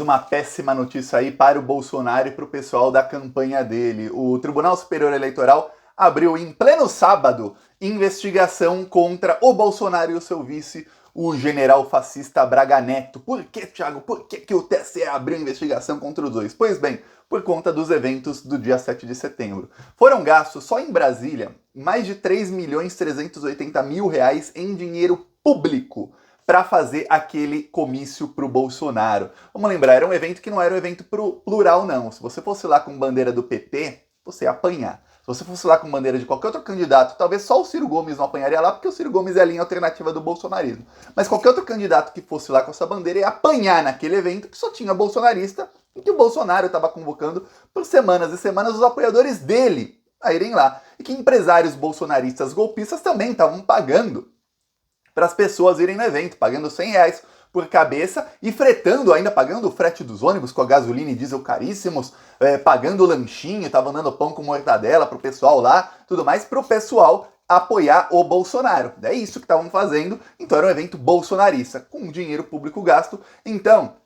uma péssima notícia aí para o Bolsonaro e para o pessoal da campanha dele. O Tribunal Superior Eleitoral abriu em pleno sábado investigação contra o Bolsonaro e o seu vice, o general fascista Braga Neto. Por que, Thiago? Por que o TSE abriu investigação contra os dois? Pois bem, por conta dos eventos do dia 7 de setembro. Foram gastos só em Brasília mais de 3.380.000 reais em dinheiro público para fazer aquele comício pro Bolsonaro. Vamos lembrar, era um evento que não era um evento plural, não. Se você fosse lá com bandeira do PT, você ia apanhar. Se você fosse lá com bandeira de qualquer outro candidato, talvez só o Ciro Gomes não apanharia lá, porque o Ciro Gomes é a linha alternativa do bolsonarismo. Mas qualquer outro candidato que fosse lá com essa bandeira ia apanhar naquele evento que só tinha bolsonarista e que o Bolsonaro estava convocando por semanas e semanas os apoiadores dele a irem lá. E que empresários bolsonaristas golpistas também estavam pagando para as pessoas irem no evento, pagando R$100 por cabeça e fretando ainda, pagando o frete dos ônibus com a gasolina e diesel caríssimos, pagando o lanchinho, estavam dando pão com mortadela pro pessoal lá, tudo mais, pro pessoal apoiar o Bolsonaro. É isso que estavam fazendo, então era um evento bolsonarista, com dinheiro público gasto. Então,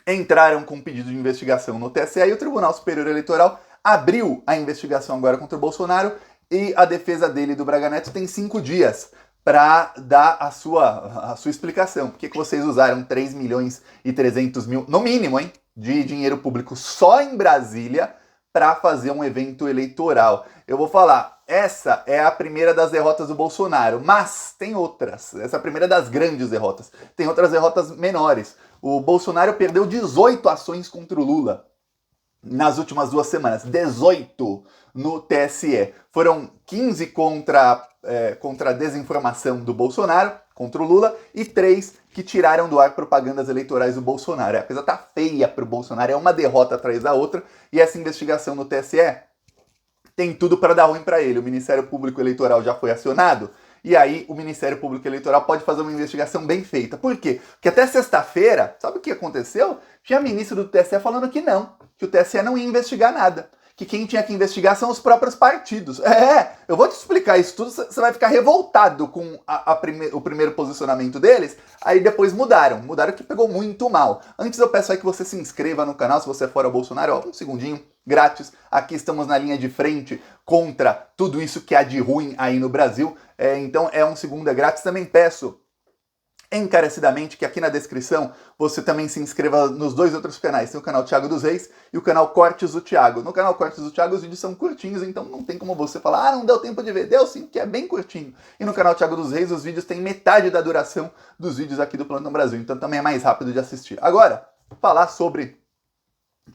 entraram com um pedido de investigação no TSE e o Tribunal Superior Eleitoral abriu a investigação agora contra o Bolsonaro e a defesa dele, do Braga Neto, tem 5 dias para dar a sua explicação. Por que vocês usaram 3.300.000, no mínimo, hein, de dinheiro público só em Brasília para fazer um evento eleitoral? Eu vou falar, essa é a primeira das derrotas do Bolsonaro, mas tem outras. Essa é a primeira das grandes derrotas. Tem outras derrotas menores. O Bolsonaro perdeu 18 ações contra o Lula nas últimas 2 semanas. 18 no TSE. Foram 15 contra a desinformação do Bolsonaro, contra o Lula, e 3 que tiraram do ar propagandas eleitorais do Bolsonaro. A coisa tá feia pro Bolsonaro, é uma derrota atrás da outra, e essa investigação no TSE tem tudo para dar ruim para ele. O Ministério Público Eleitoral já foi acionado, e aí o Ministério Público Eleitoral pode fazer uma investigação bem feita. Por quê? Porque até sexta-feira, sabe o que aconteceu? Tinha ministro do TSE falando que não, que o TSE não ia investigar nada. Que quem tinha que investigar são os próprios partidos. Eu vou te explicar isso tudo, você vai ficar revoltado com o primeiro posicionamento deles, aí depois mudaram que pegou muito mal. Antes eu peço aí que você se inscreva no canal, se você for ao Bolsonaro, ó, um segundinho, grátis, aqui estamos na linha de frente contra tudo isso que há de ruim aí no Brasil, então é um segundo, é grátis. Também peço encarecidamente que aqui na descrição você também se inscreva nos 2 outros canais. Tem o canal Thiago dos Reis e o canal Cortes do Thiago. No canal Cortes do Thiago os vídeos são curtinhos, então não tem como você falar, não deu tempo de ver. Deu sim, que é bem curtinho. E no canal Thiago dos Reis os vídeos têm metade da duração dos vídeos aqui do Plantão Brasil, então também é mais rápido de assistir. Agora, falar sobre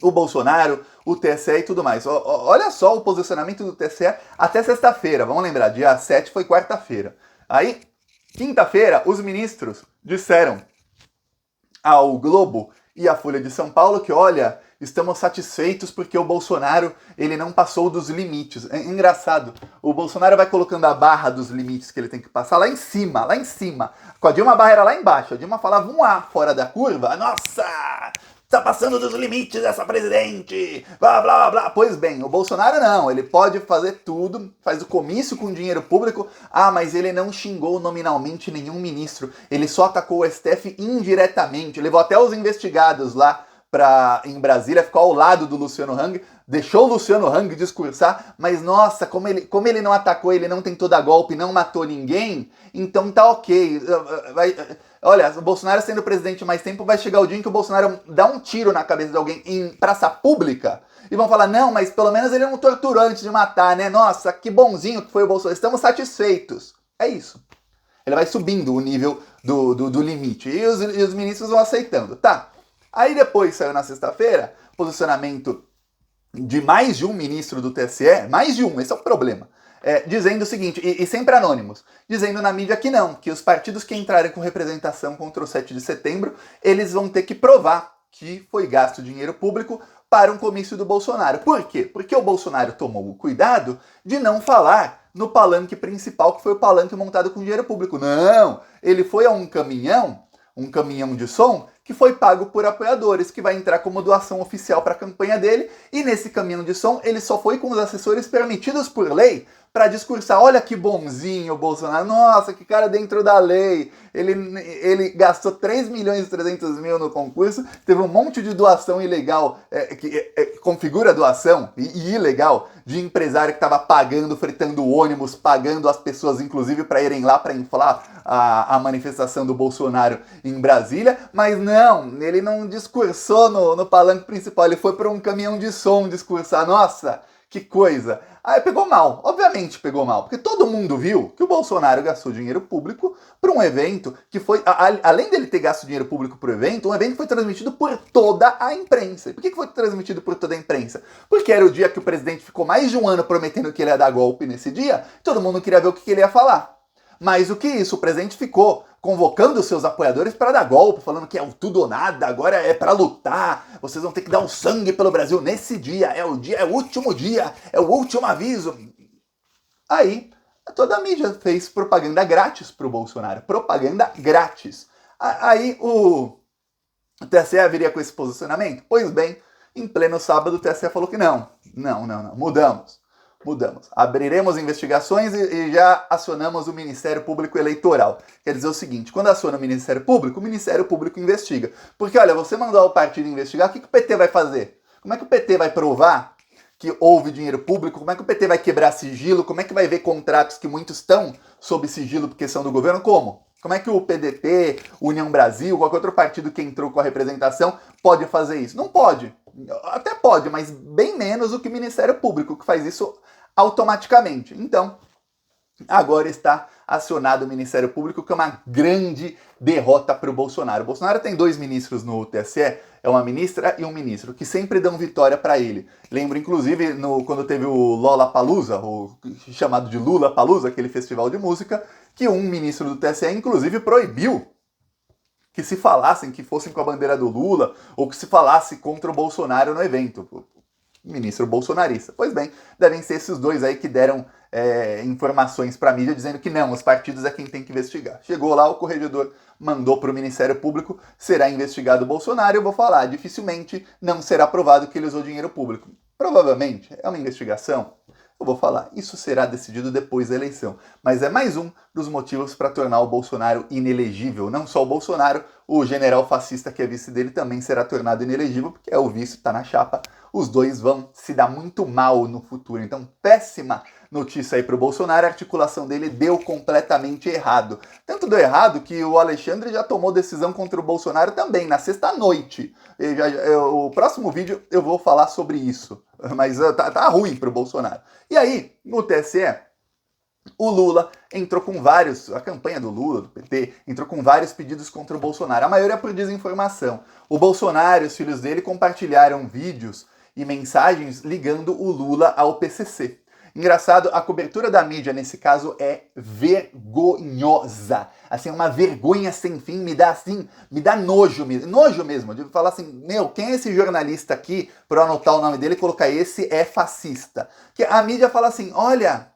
o Bolsonaro, o TSE e tudo mais. Olha só o posicionamento do TSE até sexta-feira. Vamos lembrar, dia 7 foi quarta-feira. Aí, quinta-feira, os ministros disseram ao Globo e à Folha de São Paulo que, olha, estamos satisfeitos porque o Bolsonaro, ele não passou dos limites. É engraçado, o Bolsonaro vai colocando a barra dos limites que ele tem que passar lá em cima, lá em cima. Com a Dilma a barra era lá embaixo, a Dilma falava um A fora da curva, nossa, tá passando dos limites essa presidente, blá blá blá. Pois bem, o Bolsonaro não, ele pode fazer tudo, faz o comício com dinheiro público, mas ele não xingou nominalmente nenhum ministro, ele só atacou o STF indiretamente, levou até os investigados lá em Brasília, ficou ao lado do Luciano Hang, deixou o Luciano Hang discursar, mas nossa, como ele não atacou, ele não tentou dar golpe, não matou ninguém, então tá ok. Olha, o Bolsonaro sendo presidente mais tempo, vai chegar o dia em que o Bolsonaro dá um tiro na cabeça de alguém em praça pública e vão falar, não, mas pelo menos ele não torturou antes de matar, né? Nossa, que bonzinho que foi o Bolsonaro, estamos satisfeitos. É isso. Ele vai subindo o nível do limite e os ministros vão aceitando. Tá. Aí depois saiu na sexta-feira posicionamento de mais de um ministro do TSE, mais de um, esse é o problema, dizendo o seguinte, e sempre anônimos, dizendo na mídia que não, que os partidos que entrarem com representação contra o 7 de setembro, eles vão ter que provar que foi gasto dinheiro público para um comício do Bolsonaro. Por quê? Porque o Bolsonaro tomou o cuidado de não falar no palanque principal, que foi o palanque montado com dinheiro público. Não! Ele foi a um caminhão de som, que foi pago por apoiadores, que vai entrar como doação oficial para a campanha dele, e nesse caminhão de som ele só foi com os assessores permitidos por lei para discursar, olha que bonzinho o Bolsonaro, nossa, que cara dentro da lei, ele gastou 3 milhões e 300 mil no concurso, teve um monte de doação ilegal, que configura doação, e ilegal, de empresário que estava pagando, fretando ônibus, pagando as pessoas, inclusive, para irem lá para inflar a manifestação do Bolsonaro em Brasília, mas não, ele não discursou no palanque principal, ele foi para um caminhão de som discursar, nossa, que coisa. Aí pegou mal, obviamente pegou mal, porque todo mundo viu que o Bolsonaro gastou dinheiro público para um evento que foi, além dele ter gasto dinheiro público para o evento, um evento que foi transmitido por toda a imprensa. E por que foi transmitido por toda a imprensa? Porque era o dia que o presidente ficou mais de um ano prometendo que ele ia dar golpe nesse dia, todo mundo queria ver o que ele ia falar. Mais do que isso, o presidente ficou convocando os seus apoiadores para dar golpe, falando que é o tudo ou nada, agora é para lutar, vocês vão ter que dar um sangue pelo Brasil nesse dia, é o último dia, é o último aviso. Aí, toda a mídia fez propaganda grátis para o Bolsonaro, propaganda grátis. Aí o TSE viria com esse posicionamento? Pois bem, em pleno sábado o TSE falou que não, mudamos. Abriremos investigações e já acionamos o Ministério Público Eleitoral. Quer dizer o seguinte, quando aciona o Ministério Público investiga. Porque, olha, você mandou o partido investigar, o que o PT vai fazer? Como é que o PT vai provar que houve dinheiro público? Como é que o PT vai quebrar sigilo? Como é que vai ver contratos que muitos estão sob sigilo porque são do governo? Como? Como é que o PDT, União Brasil, qualquer outro partido que entrou com a representação pode fazer isso? Não pode. Até pode, mas bem menos do que o Ministério Público, que faz isso automaticamente. Então, agora está acionado o Ministério Público, que é uma grande derrota para o Bolsonaro. O Bolsonaro tem 2 ministros no TSE, é uma ministra e um ministro, que sempre dão vitória para ele. Lembro, inclusive, quando teve o Lollapalooza, o chamado de Lulapalooza, aquele festival de música, que um ministro do TSE, inclusive, proibiu que se falassem, que fossem com a bandeira do Lula, ou que se falasse contra o Bolsonaro no evento. Ministro bolsonarista. Pois bem, devem ser esses 2 aí que deram informações para a mídia dizendo que não, os partidos é quem tem que investigar. Chegou lá, o corregedor mandou para o Ministério Público, será investigado o Bolsonaro, eu vou falar, dificilmente não será provado que ele usou dinheiro público. Provavelmente, é uma investigação, eu vou falar, isso será decidido depois da eleição. Mas é mais um dos motivos para tornar o Bolsonaro inelegível. Não só o Bolsonaro, o general fascista que é vice dele também será tornado inelegível, porque é o vice, está na chapa. Os 2 vão se dar muito mal no futuro. Então, péssima notícia aí para o Bolsonaro, a articulação dele deu completamente errado. Tanto deu errado que o Alexandre já tomou decisão contra o Bolsonaro também, na sexta-noite. O próximo vídeo eu vou falar sobre isso, mas tá ruim para o Bolsonaro. E aí, no TSE, o Lula entrou com vários, a campanha do Lula, do PT, entrou com vários pedidos contra o Bolsonaro, a maioria por desinformação. O Bolsonaro e os filhos dele compartilharam vídeos e mensagens ligando o Lula ao PCC. Engraçado, a cobertura da mídia nesse caso é vergonhosa. Assim, uma vergonha sem fim, me dá nojo mesmo. De falar assim, quem é esse jornalista aqui, para eu anotar o nome dele e colocar esse é fascista? Que a mídia fala assim, olha,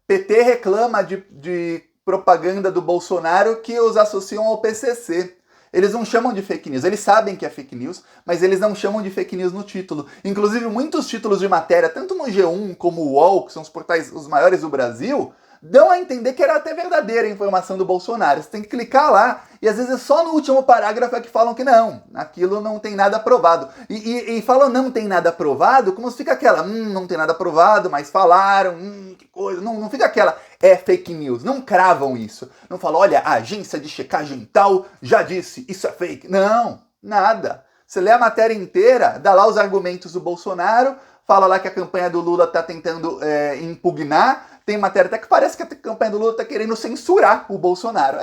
PT reclama de propaganda do Bolsonaro que os associam ao PCC. Eles não chamam de fake news, eles sabem que é fake news, mas eles não chamam de fake news no título. Inclusive, muitos títulos de matéria, tanto no G1 como o UOL, que são os portais os maiores do Brasil, dão a entender que era até verdadeira a informação do Bolsonaro. Você tem que clicar lá, e às vezes é só no último parágrafo é que falam que não, aquilo não tem nada provado. E falam não tem nada provado, como se fica aquela, não tem nada provado, mas falaram, que coisa. Não fica aquela, é fake news. Não cravam isso. Não falam, olha, a agência de checagem tal já disse, isso é fake. Não, nada. Você lê a matéria inteira, dá lá os argumentos do Bolsonaro, fala lá que a campanha do Lula está tentando impugnar. Tem matéria até que parece que a campanha do Lula está querendo censurar o Bolsonaro.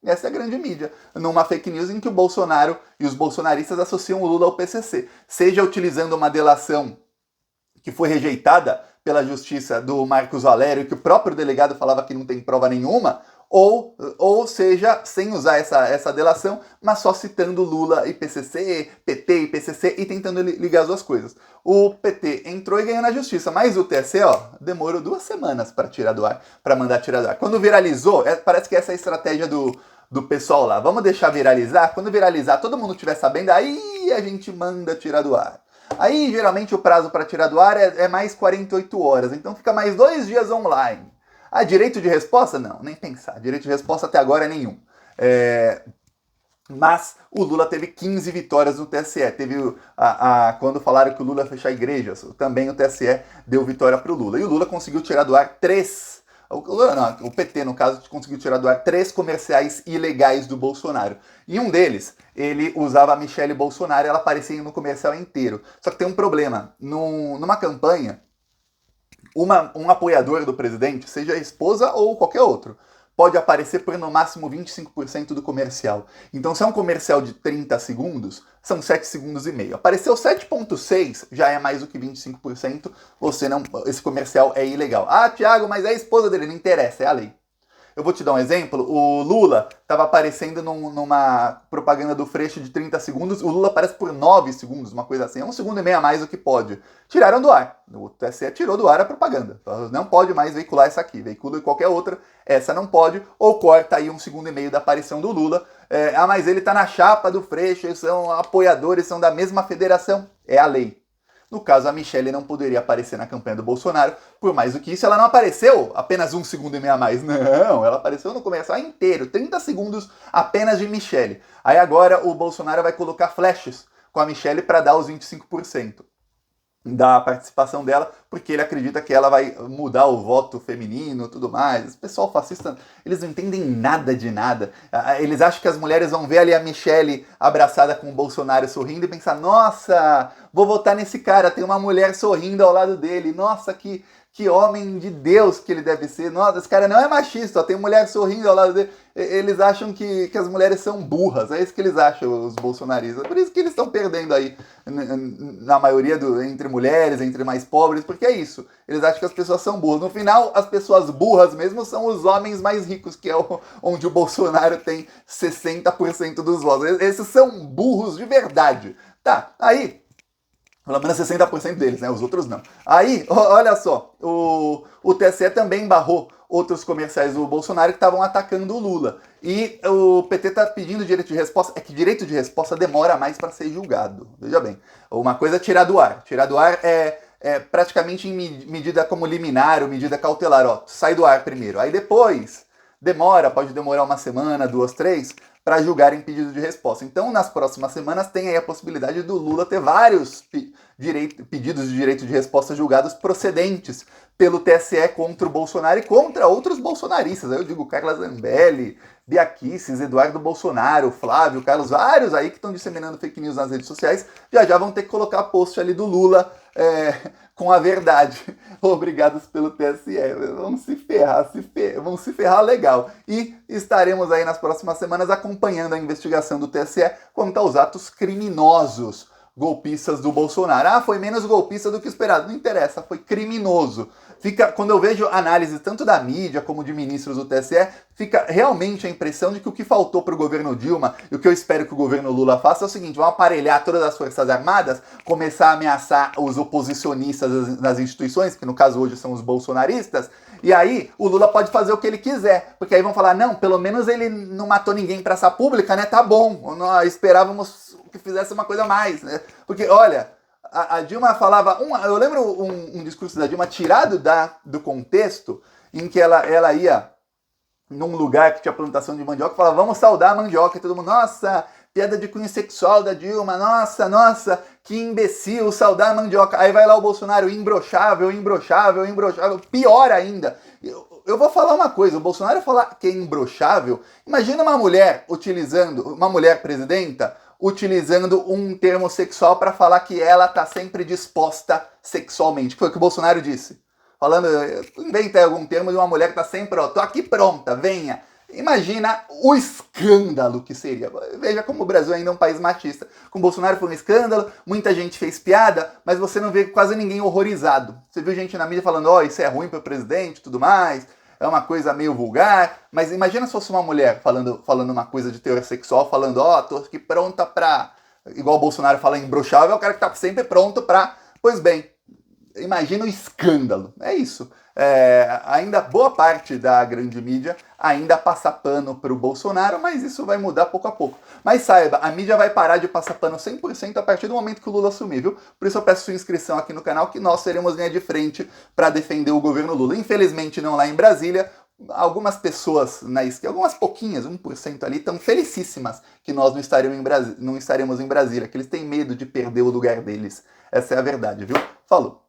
Essa é a grande mídia. Numa fake news em que o Bolsonaro e os bolsonaristas associam o Lula ao PCC. Seja utilizando uma delação que foi rejeitada pela justiça do Marcos Valério, que o próprio delegado falava que não tem prova nenhuma, ou seja, sem usar essa delação, mas só citando Lula e PCC, PT e PCC e tentando ligar as 2 coisas. O PT entrou e ganhou na justiça, mas o TSE, demorou 2 semanas para tirar do ar, para mandar tirar do ar. Quando viralizou, parece que essa é a estratégia do do pessoal lá. Vamos deixar viralizar? Quando viralizar, todo mundo estiver sabendo, aí a gente manda tirar do ar. Aí, geralmente, o prazo para tirar do ar é mais 48 horas, então fica mais 2 dias online. Ah, direito de resposta? Não, nem pensar. Direito de resposta até agora é nenhum. Mas o Lula teve 15 vitórias no TSE. Teve quando falaram que o Lula ia fechar igrejas, também o TSE deu vitória para o Lula. E o Lula conseguiu tirar do ar 3. O PT, no caso, conseguiu tirar do ar 3 comerciais ilegais do Bolsonaro. E um deles, ele usava a Michelle Bolsonaro, ela aparecia no comercial inteiro. Só que tem um problema. Numa campanha, um apoiador do presidente, seja a esposa ou qualquer outro, pode aparecer por no máximo 25% do comercial. Então, se é um comercial de 30 segundos, são 7 segundos e meio. Apareceu 7,6, já é mais do que 25%, esse comercial é ilegal. Ah, Thiago, mas é a esposa dele, não interessa, é a lei. Eu vou te dar um exemplo. O Lula estava aparecendo numa propaganda do Freixo de 30 segundos. O Lula aparece por 9 segundos, uma coisa assim. É 1,5 segundo a mais do que pode. Tiraram do ar. O TSE tirou do ar a propaganda. Não pode mais veicular essa aqui. Veicula qualquer outra. Essa não pode. Ou corta aí 1,5 segundo da aparição do Lula. Mas ele está na chapa do Freixo. Eles são apoiadores, são da mesma federação. É a lei. No caso, a Michelle não poderia aparecer na campanha do Bolsonaro. Por mais do que isso, ela não apareceu apenas 1,5 segundo a mais. Não, ela apareceu no comercial inteiro. 30 segundos apenas de Michelle. Aí agora o Bolsonaro vai colocar flashes com a Michelle para dar os 25% da participação dela, porque ele acredita que ela vai mudar o voto feminino e tudo mais. O pessoal fascista, eles não entendem nada de nada. Eles acham que as mulheres vão ver ali a Michelle abraçada com o Bolsonaro sorrindo e pensar, nossa, vou votar nesse cara, tem uma mulher sorrindo ao lado dele, nossa, que homem de Deus que ele deve ser. Nossa, esse cara não é machista, ó, tem mulher sorrindo ao lado dele. Eles acham que as mulheres são burras, é isso que eles acham, os bolsonaristas. Por isso que eles estão perdendo aí, na maioria, entre mulheres, entre mais pobres, porque é isso. Eles acham que as pessoas são burras. No final, as pessoas burras mesmo são os homens mais ricos, que é onde o Bolsonaro tem 60% dos votos. Esses são burros de verdade. Tá, aí... Pelo menos 60% deles, né? Os outros não. Aí, olha só, o TSE também barrou outros comerciais do Bolsonaro que estavam atacando o Lula. E o PT está pedindo direito de resposta. É que direito de resposta demora mais para ser julgado. Veja bem. Uma coisa é tirar do ar. Tirar do ar é praticamente em medida como liminar ou medida cautelar. Ó, sai do ar primeiro. Aí depois pode demorar 1 semana, 2, 3... para julgar em pedido de resposta. Então, nas próximas semanas, tem aí a possibilidade do Lula ter vários pedidos de direito de resposta julgados procedentes pelo TSE contra o Bolsonaro e contra outros bolsonaristas. Aí eu digo Carla Zambelli, Bia Kicis, Eduardo Bolsonaro, Flávio, Carlos, vários aí que estão disseminando fake news nas redes sociais, já vão ter que colocar post ali do Lula com a verdade. Obrigados pelo TSE. Vamos se ferrar, vamos se ferrar legal. E estaremos aí nas próximas semanas acompanhando a investigação do TSE quanto aos atos criminosos golpistas do Bolsonaro. Ah, foi menos golpista do que esperado. Não interessa, foi criminoso. Quando eu vejo análise tanto da mídia como de ministros do TSE, fica realmente a impressão de que o que faltou para o governo Dilma e o que eu espero que o governo Lula faça é o seguinte: vão aparelhar todas as Forças Armadas, começar a ameaçar os oposicionistas das instituições, que no caso hoje são os bolsonaristas, e aí o Lula pode fazer o que ele quiser, porque aí vão falar, não, pelo menos ele não matou ninguém em praça pública, né? Tá bom, nós esperávamos que fizesse uma coisa a mais, né? Porque, olha, a Dilma falava... eu lembro um discurso da Dilma tirado do contexto, em que ela ia num lugar que tinha plantação de mandioca e falava, vamos saudar a mandioca, e todo mundo, nossa, piada de cunho sexual da Dilma, nossa, que imbecil, saudar a mandioca. Aí vai lá o Bolsonaro, imbrochável, pior ainda. Eu vou falar uma coisa, o Bolsonaro falar que é imbrochável, imagina uma mulher presidenta, utilizando um termo sexual para falar que ela tá sempre disposta sexualmente. Foi o que o Bolsonaro disse. Falando, inventa algum termo de uma mulher que tá sempre, ó, tô aqui pronta, venha. Imagina o escândalo que seria. Veja como o Brasil ainda é um país machista. Com o Bolsonaro foi um escândalo, muita gente fez piada, mas você não vê quase ninguém horrorizado. Você viu gente na mídia falando, ó, isso é ruim para o presidente e tudo mais, é uma coisa meio vulgar, mas imagina se fosse uma mulher falando uma coisa de teor sexual, falando, ó, tô aqui pronta pra... Igual o Bolsonaro fala em imbrochável, é o cara que tá sempre pronto pra... Pois bem, imagina o escândalo. É isso. ainda boa parte da grande mídia ainda passa pano para o Bolsonaro, mas isso vai mudar pouco a pouco. Mas saiba, a mídia vai parar de passar pano 100% a partir do momento que o Lula assumir, viu? Por isso eu peço sua inscrição aqui no canal, que nós seremos linha de frente para defender o governo Lula. Infelizmente não lá em Brasília. Algumas pessoas na esquerda, algumas pouquinhas, 1% ali, estão felicíssimas que nós não estaremos em Brasília, que eles têm medo de perder o lugar deles. Essa é a verdade, viu? Falou!